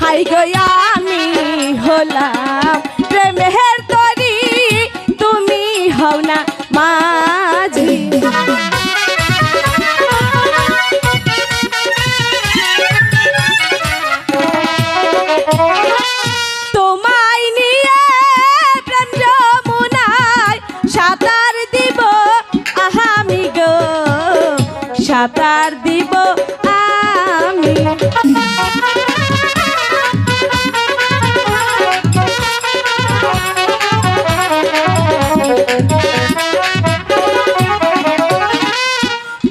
High গো আমি হলাম প্রেমের তরি, তুমি হও না মাঝি। তোমায় নিয়ে প্রেম যমুনায় সাঁতার দিব আমি গো, সাঁতার দিব আমি।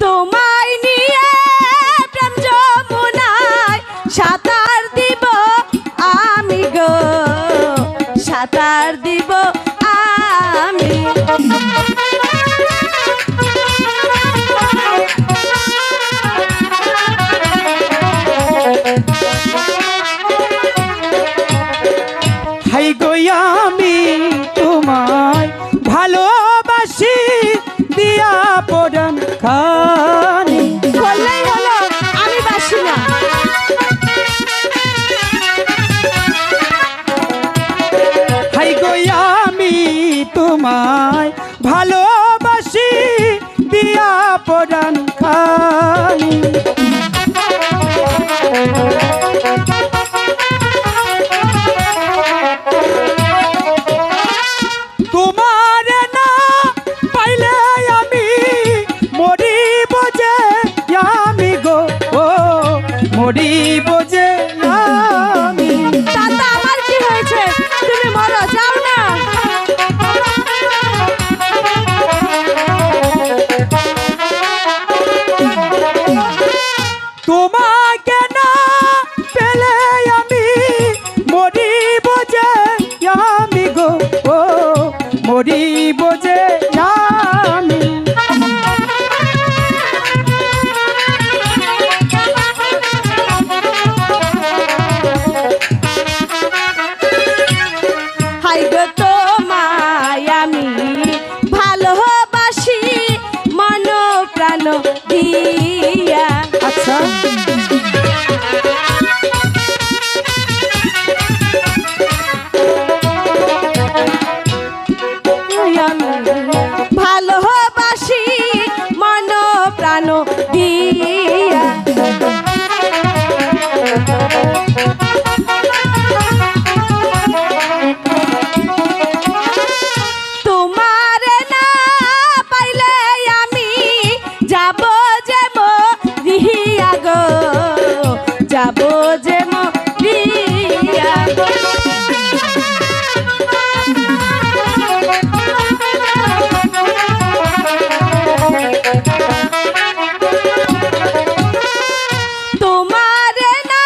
তোমায় নিয়ে প্রেম যমুনায় সাঁতার দিব আমি গো, সাঁতার দিব আমি। হাই গো আমি তোমায় ভালোবাসি দিয়া পরাণ খানি। বললেই হলো আমি বাসি না। হাই গো আমি তোমায় ভালোবাসি দিয়া পরাণ খানি। তোমার না পাইলে আমি মরিব যে আমি গো, ও মরিব যে আমি। তাতা আমার কি হয়েছে, তুমি মরো, যাও না। তোমাকে না পেলে আমি মরিব যে আমি গো, ও মরিব যে আমি। হাই গো তোমায় আমি ভালোবাসি মন প্রাণ দিয়া। আচ্ছা ভালোবাসি মন প্রাণ দিয়া। তোমার না পাইলে আমি যাব যে মরিয়া গো, যাব যে মরিয়া গো। তোমার না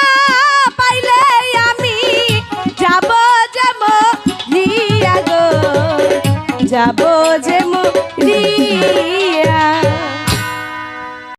পাইলে আমি যাব যে মরিয়া গো, যাব যে